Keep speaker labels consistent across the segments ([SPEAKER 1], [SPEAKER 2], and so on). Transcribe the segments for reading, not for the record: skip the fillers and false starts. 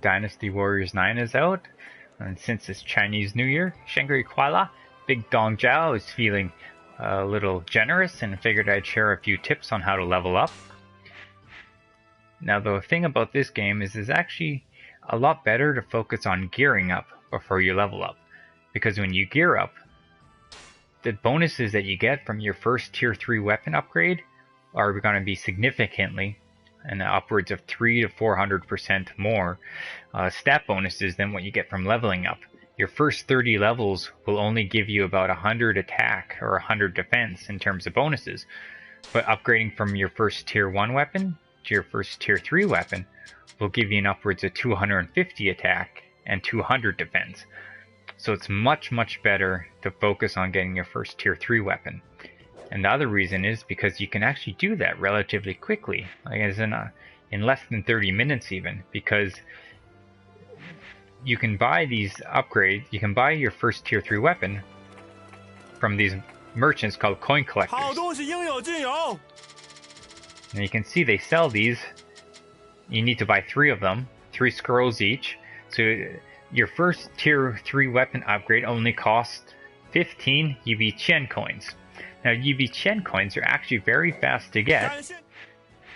[SPEAKER 1] Dynasty Warriors 9 is out, and since it's Chinese New Year, Shangri Kuala, Big Dong Jiao is feeling a little generous and figured I'd share a few tips on how to level up. Now the thing about this game is it's actually a lot better to focus on gearing up before you level up, because when you gear up, the bonuses that you get from your first tier 3 weapon upgrade are going to be significantly and upwards of 300 to 400% more stat bonuses than what you get from leveling up. Your first 30 levels will only give you about 100 attack or 100 defense in terms of bonuses, but upgrading from your first tier 1 weapon to your first tier 3 weapon will give you an upwards of 250 attack and 200 defense. So it's much better to focus on getting your first tier 3 weapon. And the other reason is because you can actually do that relatively quickly, like as in less than 30 minutes even, because you can buy these upgrades, you can buy your first tier 3 weapon from these merchants called coin collectors. Now you can see they sell these. You need to buy 3 of them, 3 scrolls each. So your first tier 3 weapon upgrade only costs 15 Yibiqian coins. Now Yibiqian coins are actually very fast to get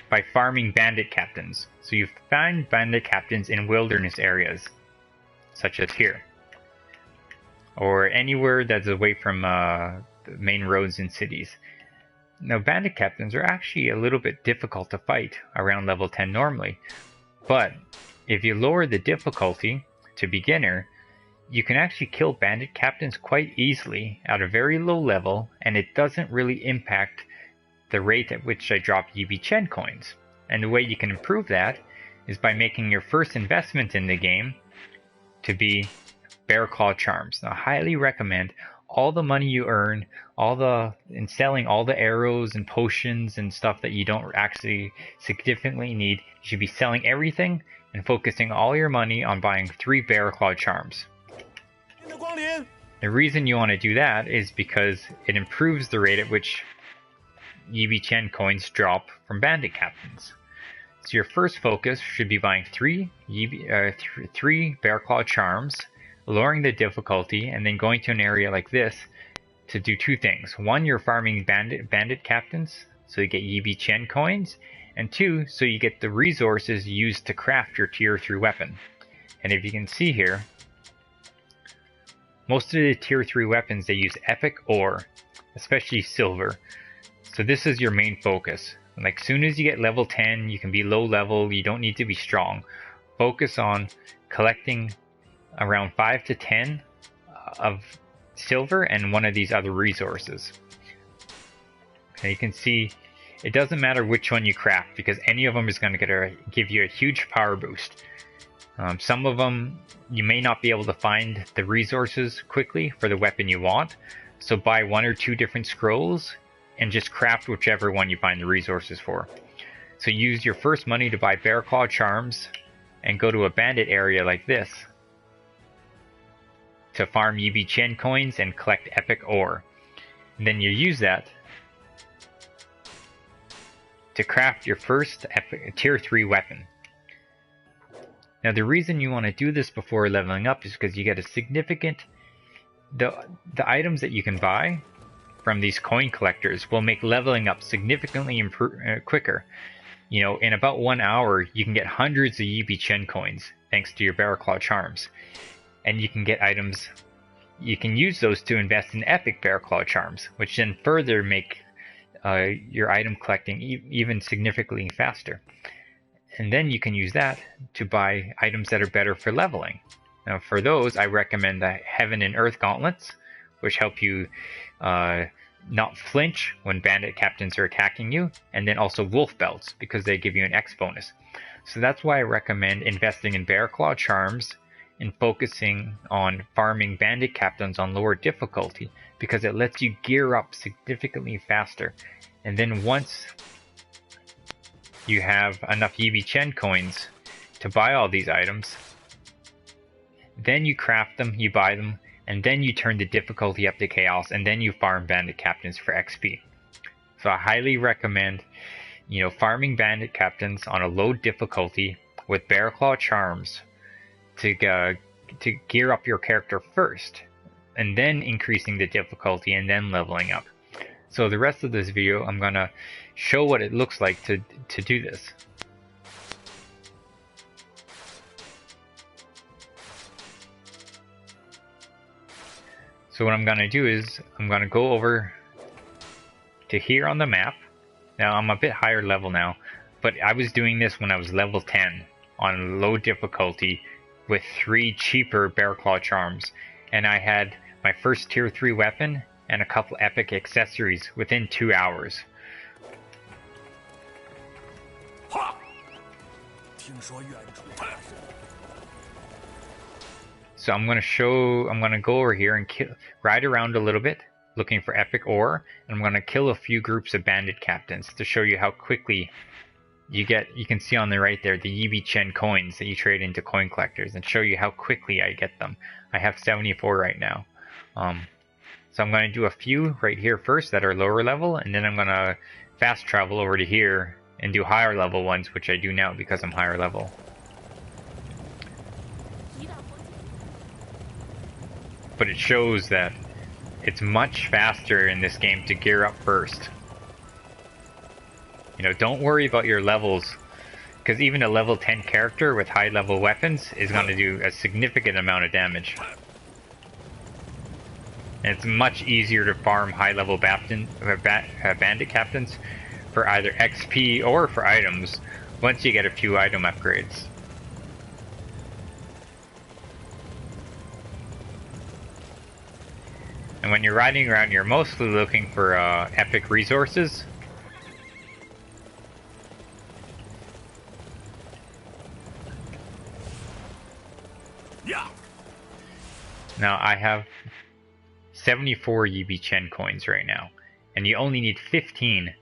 [SPEAKER 1] by farming bandit captains. So you find bandit captains in wilderness areas, such as here, or anywhere that's away from the main roads in cities. Now bandit captains are actually a little bit difficult to fight around level 10 normally, but if you lower the difficulty to beginner, you can actually kill bandit captains quite easily at a very low level, and it doesn't really impact the rate at which I drop Yibiqian coins. And the way you can improve that is by making your first investment in the game to be Bearclaw charms. Now, I highly recommend all the money you earn, in selling all the arrows and potions and stuff that you don't actually significantly need. You should be selling everything and focusing all your money on buying 3 Bearclaw charms. The reason you want to do that is because it improves the rate at which Yibiqian coins drop from bandit captains. So your first focus should be buying 3 Bearclaw charms, lowering the difficulty, and then going to an area like this to do 2 things. 1, you're farming bandit captains, so you get Yibiqian coins, and 2, so you get the resources used to craft your tier 3 weapon. And if you can see here, most of the tier 3 weapons, they use epic ore, especially silver. So this is your main focus. Like soon as you get level 10, you can be low level, you don't need to be strong. Focus on collecting around 5 to 10 of silver and one of these other resources. And you can see it doesn't matter which one you craft, because any of them is going to give you a huge power boost. Some of them you may not be able to find the resources quickly for the weapon you want, so buy 1 or 2 different scrolls and just craft whichever one you find the resources for. So use your first money to buy Bearclaw charms and go to a bandit area like this to farm Yibiqian coins and collect epic ore. And then you use that to craft your first tier 3 weapon. Now the reason you want to do this before leveling up is because you get a significant... The items that you can buy from these coin collectors will make leveling up significantly quicker. You know, in about 1 hour, you can get hundreds of Yibiqian coins thanks to your Bearclaw charms. And you can get items, you can use those to invest in epic Bearclaw charms, which then further make your item collecting even significantly faster. And then you can use that to buy items that are better for leveling. Now for those, I recommend the Heaven and Earth Gauntlets, which help you not flinch when bandit captains are attacking you, and then also Wolf Belts, because they give you an X bonus. So that's why I recommend investing in Bearclaw charms and focusing on farming bandit captains on lower difficulty, because it lets you gear up significantly faster. And then once you have enough Yibiqian coins to buy all these items, then you craft them, you buy them, and then you turn the difficulty up to chaos, and then you farm bandit captains for XP. So I highly recommend, farming bandit captains on a low difficulty with Bearclaw charms to gear up your character first, and then increasing the difficulty and then leveling up. So the rest of this video, I'm gonna show what it looks like to do this. So what I'm gonna do is I'm gonna go over to here on the map. Now I'm a bit higher level now, but I was doing this when I was level 10 on low difficulty with 3 cheaper Bearclaw charms, and I had my first tier 3 weapon and a couple epic accessories within 2 hours. So I'm gonna go over here and ride around a little bit looking for epic ore, and I'm gonna kill a few groups of bandit captains to show you how quickly you can see on the right there the Yibiqian coins that you trade into coin collectors, and show you how quickly I get them. I have 74 right now. So I'm going to do a few right here first that are lower level, and then I'm going to fast travel over to here and do higher level ones, which I do now because I'm higher level. But it shows that it's much faster in this game to gear up first. You know, don't worry about your levels, because even a level 10 character with high level weapons is going to do a significant amount of damage. And it's much easier to farm high level bandit captains for either XP or for items once you get a few item upgrades. And when you're riding around, you're mostly looking for epic resources. Yeah. Now I have 74 Yibiqian coins right now, and you only need 15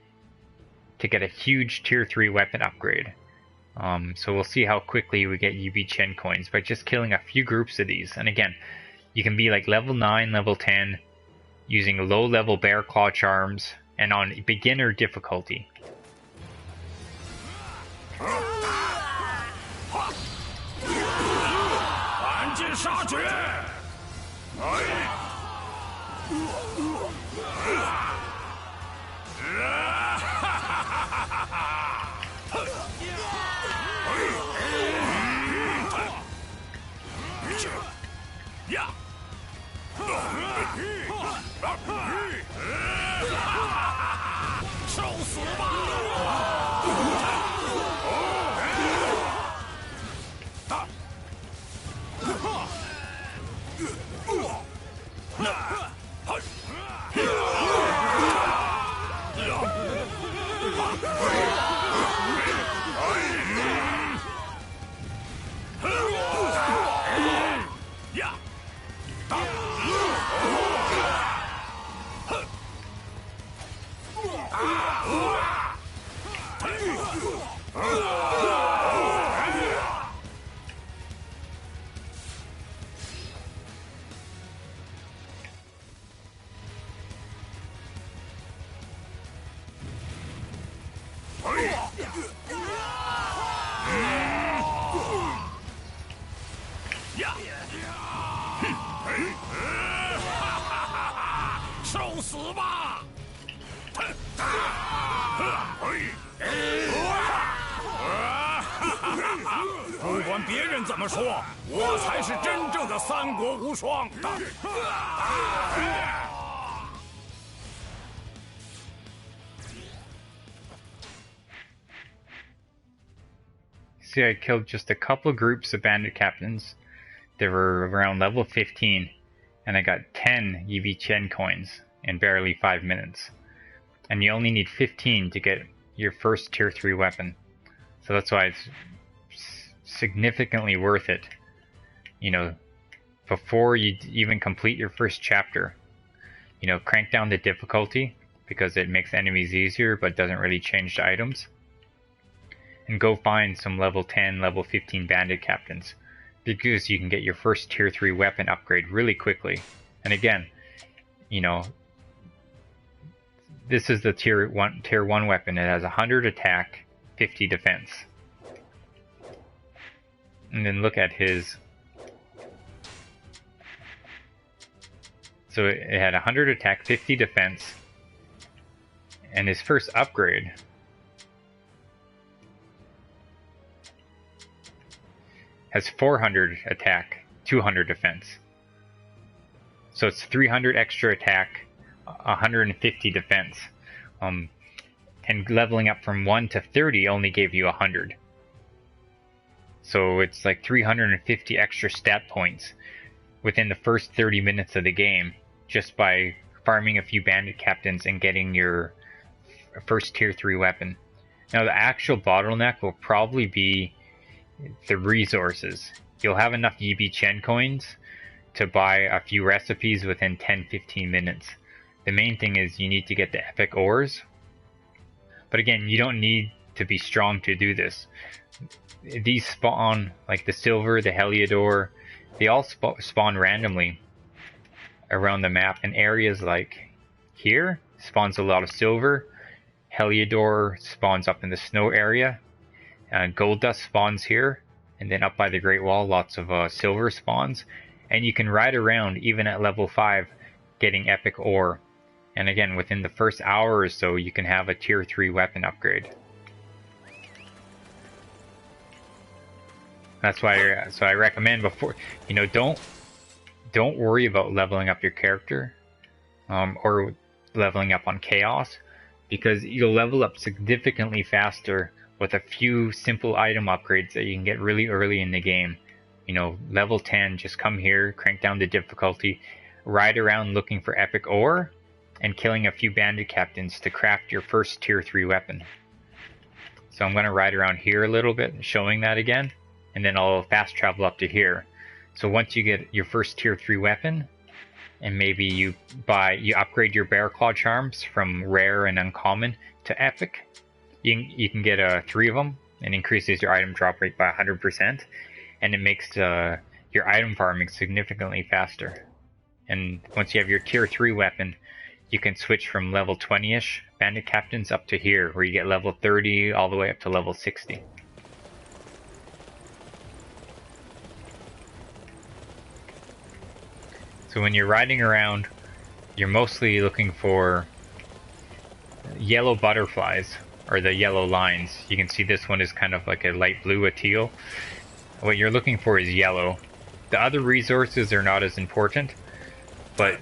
[SPEAKER 1] to get a huge tier 3 weapon upgrade. So we'll see how quickly we get Yibiqian coins by just killing a few groups of these. And again, you can be like level 9, level 10, using low level Bearclaw charms and on beginner difficulty. See, I killed just a couple groups of bandit captains. They were around level 15, and I got 10 Yibiqian coins in barely 5 minutes. And you only need 15 to get your first tier 3 weapon. So that's why it's significantly worth it, you know, before you even complete your first chapter. You know, crank down the difficulty because it makes enemies easier but doesn't really change the items. And go find some level 10, level 15 bandit captains, because you can get your first tier 3 weapon upgrade really quickly. And again, you know, this is the tier 1 weapon. It has 100 attack, 50 defense. And then look at his So it had 100 attack, 50 defense, and his first upgrade has 400 attack, 200 defense. So it's 300 extra attack, 150 defense. And leveling up from 1 to 30 only gave you 100. So it's like 350 extra stat points within the first 30 minutes of the game, just by farming a few bandit captains and getting your first tier 3 weapon. Now the actual bottleneck will probably be the resources. You'll have enough Yibiqian coins to buy a few recipes within 10-15 minutes. The main thing is you need to get the epic ores. But again, you don't need to be strong to do this. These spawn, like the silver, the Heliodor, they all spawn randomly around the map. In areas like here, spawns a lot of silver. Heliodor spawns up in the snow area. Gold dust spawns here. And then up by the Great Wall, lots of silver spawns. And you can ride around, even at level 5, getting epic ore. And again, within the first hour or so, you can have a tier 3 weapon upgrade. That's why, so I recommend before, you know, don't worry about leveling up your character, or leveling up on chaos, because you'll level up significantly faster with a few simple item upgrades that you can get really early in the game. You know, level 10, just come here, crank down the difficulty, ride around looking for epic ore, and killing a few bandit captains to craft your first tier 3 weapon. So I'm going to ride around here a little bit, showing that again, and then I'll fast travel up to here. So once you get your first tier 3 weapon, and maybe you upgrade your Bearclaw charms from rare and uncommon to epic, you can get 3 of them, and increases your item drop rate by 100%, and it makes your item farming significantly faster. And once you have your tier 3 weapon, you can switch from level 20-ish bandit captains up to here, where you get level 30 all the way up to level 60. So when you're riding around, you're mostly looking for yellow butterflies, or the yellow lines. You can see this one is kind of like a light blue, a teal. What you're looking for is yellow. The other resources are not as important, but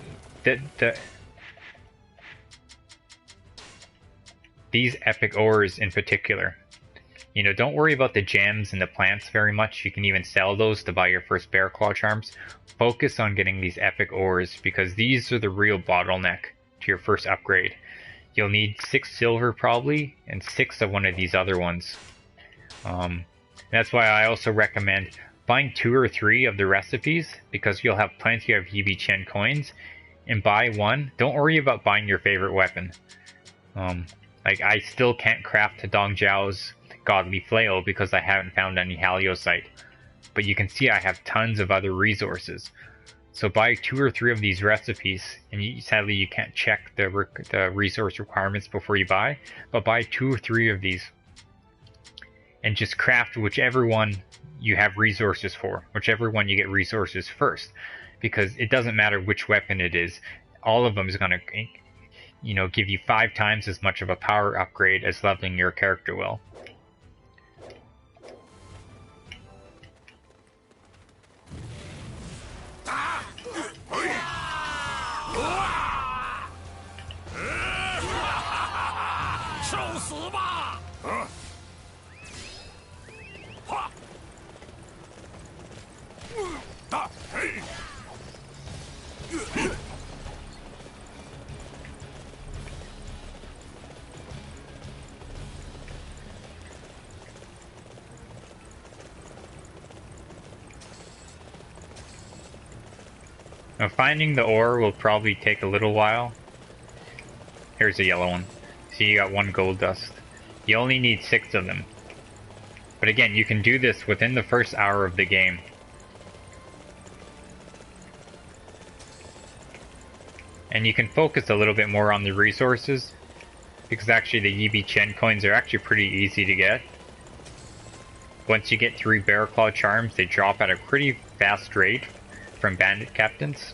[SPEAKER 1] these epic ores in particular, you know, don't worry about the gems and the plants very much. You can even sell those to buy your first Bearclaw charms. Focus on getting these epic ores, because these are the real bottleneck to your first upgrade. You'll need 6 silver probably, and 6 of one of these other ones. That's why I also recommend buying 2 or 3 of the recipes, because you'll have plenty of Yibiqian coins, and buy one. Don't worry about buying your favorite weapon. Like, I still can't craft Dong Zhao's Godly Flail because I haven't found any Haliosite. But you can see I have tons of other resources. So buy 2 or 3 of these recipes, and sadly you can't check the resource requirements before you buy, but buy 2 or 3 of these. And just craft whichever one you have resources for, whichever one you get resources first. Because it doesn't matter which weapon it is, all of them is going to, you know, give you 5 times as much of a power upgrade as leveling your character will. Now finding the ore will probably take a little while. Here's a yellow one. See, you got 1 gold dust. You only need 6 of them. But again, you can do this within the first hour of the game. And you can focus a little bit more on the resources, because actually the Yibiqian coins are actually pretty easy to get. Once you get 3 Bearclaw charms, they drop at a pretty fast rate from bandit captains.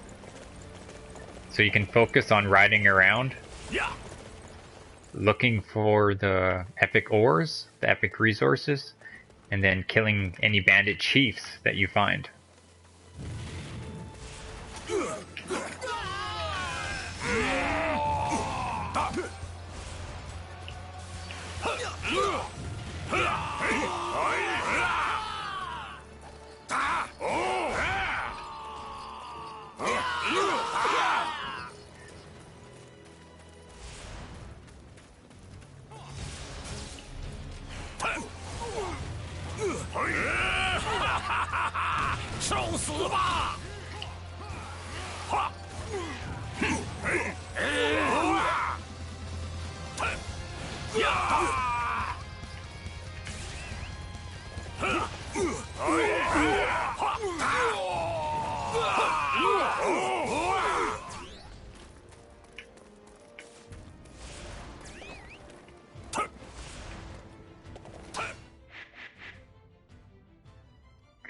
[SPEAKER 1] So you can focus on riding around, looking for the epic ores, the epic resources, and then killing any bandit chiefs that you find.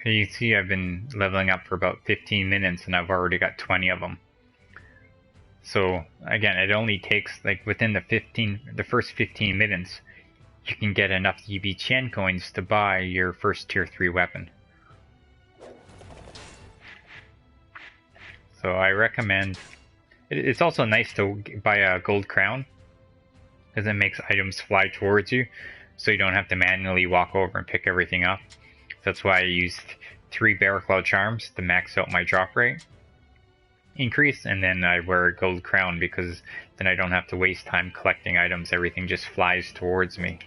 [SPEAKER 1] You see I've been leveling up for about 15 minutes and I've already got 20 of them. So again, it only takes, like, within the first 15 minutes, you can get enough Yibiqian coins to buy your first tier 3 weapon. So I recommend, it's also nice to buy a gold crown, because it makes items fly towards you, so you don't have to manually walk over and pick everything up. That's why I used 3 Bearclaw charms to max out my drop rate increase, and then I wear a gold crown because then I don't have to waste time collecting items. Everything just flies towards me.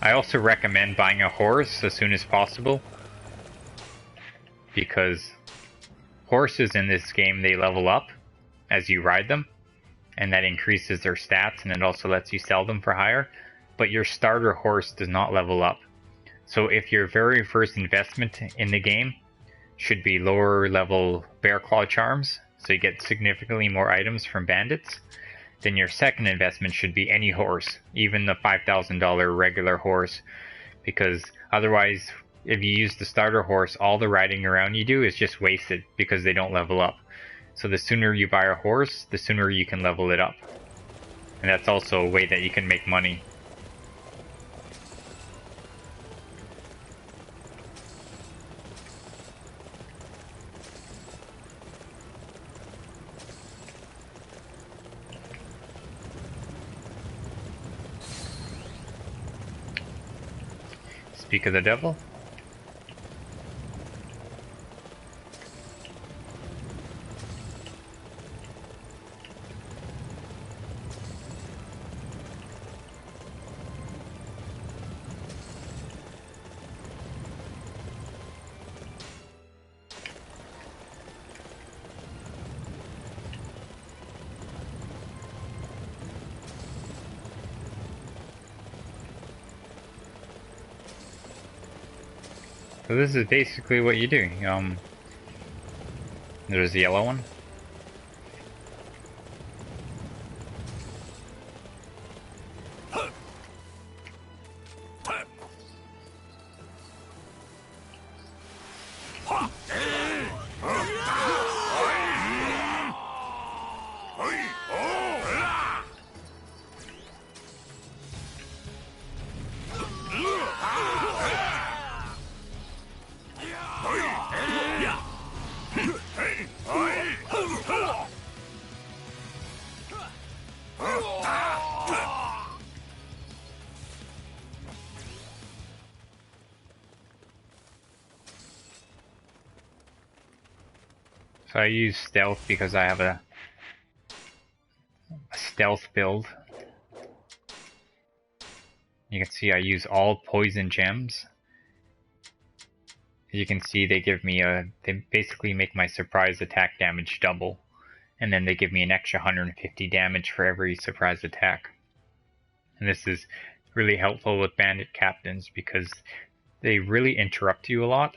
[SPEAKER 1] I also recommend buying a horse as soon as possible, because horses in this game, they level up as you ride them, and that increases their stats, and it also lets you sell them for higher, but your starter horse does not level up. So if your very first investment in the game should be lower level Bearclaw charms, so you get significantly more items from bandits, then your second investment should be any horse, even the $5,000 regular horse, because otherwise, if you use the starter horse, all the riding around you do is just wasted because they don't level up. So the sooner you buy a horse, the sooner you can level it up. And that's also a way that you can make money. Speak of the devil. So this is basically what you do. There's the yellow one. So I use stealth because I have a stealth build. You can see I use all poison gems. As you can see, they give me they basically make my surprise attack damage double. And then they give me an extra 150 damage for every surprise attack. And this is really helpful with bandit captains because they really interrupt you a lot.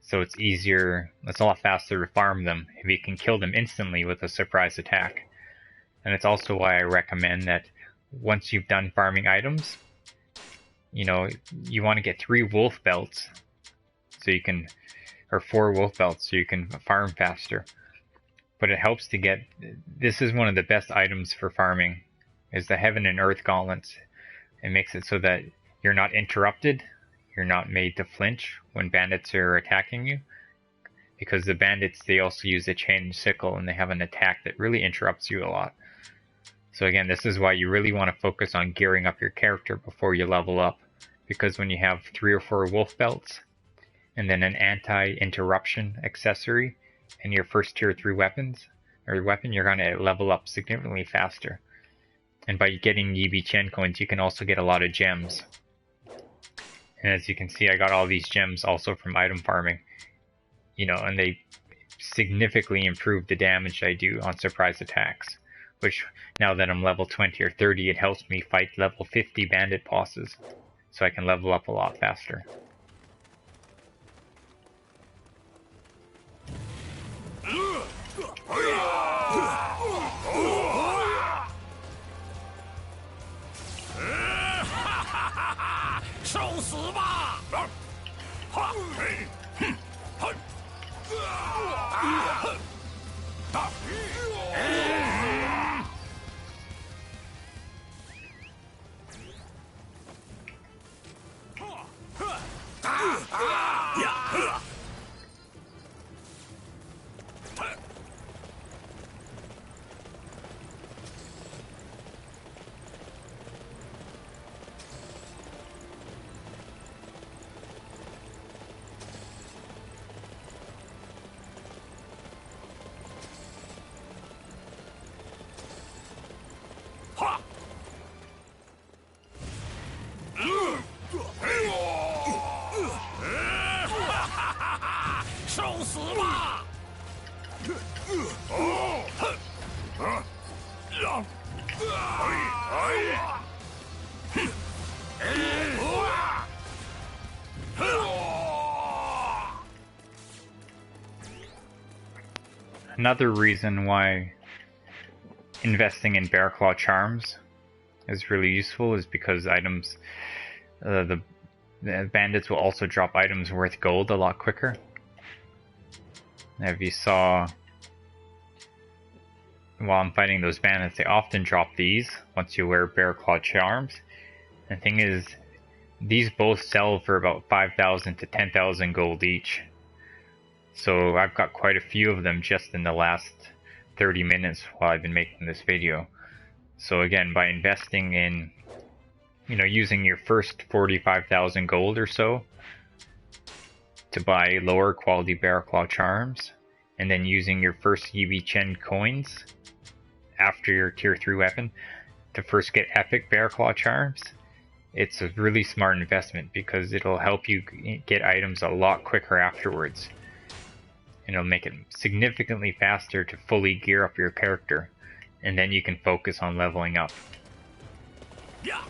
[SPEAKER 1] So it's easier, it's a lot faster to farm them if you can kill them instantly with a surprise attack. And it's also why I recommend that once you've done farming items, you know, you want to get 3 wolf belts so you can, or 4 wolf belts so you can farm faster. But it helps to get, this is one of the best items for farming, is the Heaven and Earth Gauntlets. It makes it so that you're not interrupted, you're not made to flinch when bandits are attacking you. Because the bandits, they also use a chain sickle and they have an attack that really interrupts you a lot. So again, this is why you really want to focus on gearing up your character before you level up. Because when you have 3 or 4 wolf belts, and then an anti-interruption accessory, and your first tier 3 weapon, you're going to level up significantly faster. And by getting Yibiqian coins, you can also get a lot of gems. And as you can see, I got all these gems also from item farming. You know, and they significantly improve the damage I do on surprise attacks. Which, now that I'm level 20 or 30, it helps me fight level 50 bandit bosses. So I can level up a lot faster. Another reason why investing in Bearclaw charms is really useful is because items, the bandits will also drop items worth gold a lot quicker. If you saw, while I'm fighting those bandits, they often drop these once you wear Bearclaw charms. The thing is, these both sell for about 5,000 to 10,000 gold each. So I've got quite a few of them just in the last 30 minutes while I've been making this video. So again, by investing in, using your first 45,000 gold or so to buy lower quality Bearclaw charms, and then using your first Yibiqian coins after your tier 3 weapon to first get epic Bearclaw charms, it's a really smart investment because it'll help you get items a lot quicker afterwards. And it'll make it significantly faster to fully gear up your character, and then you can focus on leveling up. Yeah.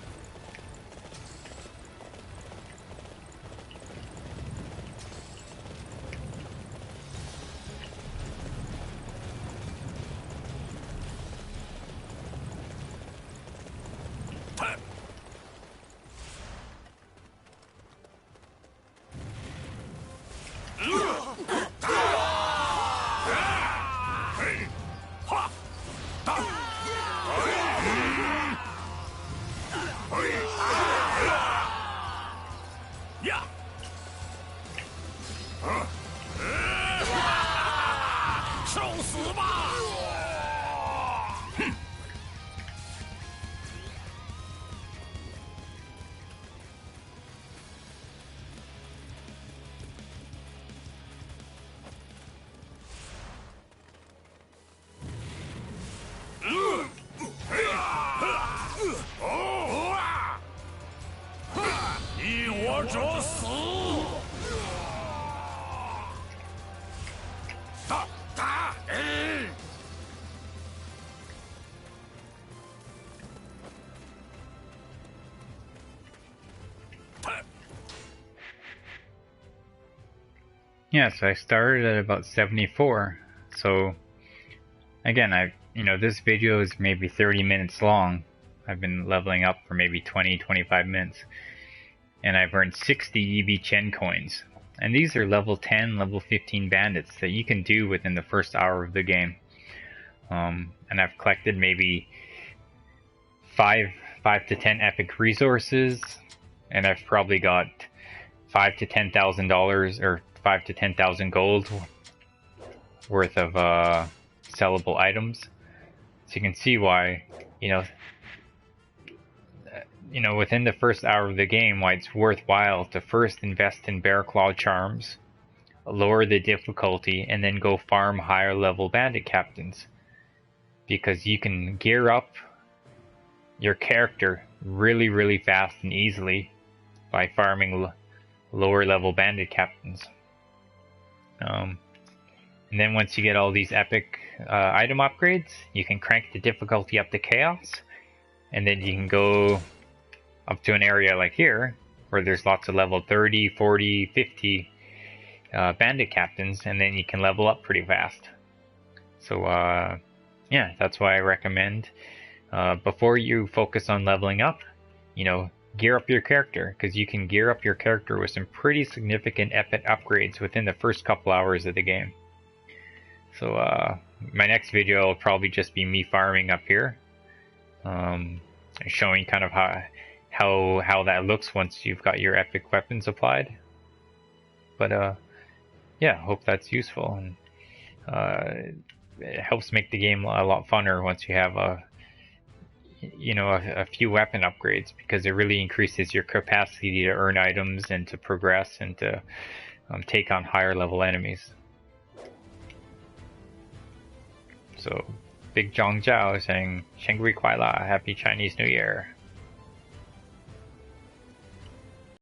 [SPEAKER 1] Yeah, so I started at about 74. So again, this video is maybe 30 minutes long. I've been leveling up for maybe 20-25 minutes. And I've earned 60 Yibiqian coins. And these are level 10, level 15 bandits that you can do within the first hour of the game. And I've collected maybe 5 to 10 epic resources, and I've probably got $5,000 to $10,000 or 5 to 10,000 gold worth of sellable items. So you can see why, within the first hour of the game, why it's worthwhile to first invest in Bearclaw charms, lower the difficulty, and then go farm higher level bandit captains. Because you can gear up your character really, really fast and easily by farming lower level bandit captains. And then once you get all these epic item upgrades, you can crank the difficulty up to chaos, and then you can go up to an area like here where there's lots of level 30, 40, 50 bandit captains, and then you can level up pretty fast. So yeah, that's why I recommend before you focus on leveling up, gear up your character, because you can gear up your character with some pretty significant epic upgrades within the first couple hours of the game. So my next video will probably just be me farming up here, showing kind of how that looks once you've got your epic weapons applied. But yeah, hope that's useful, and it helps make the game a lot funner once you have a few weapon upgrades, because it really increases your capacity to earn items and to progress and to take on higher level enemies. So Big Zhang Jiao saying Shengri Kuai La, Happy Chinese New Year.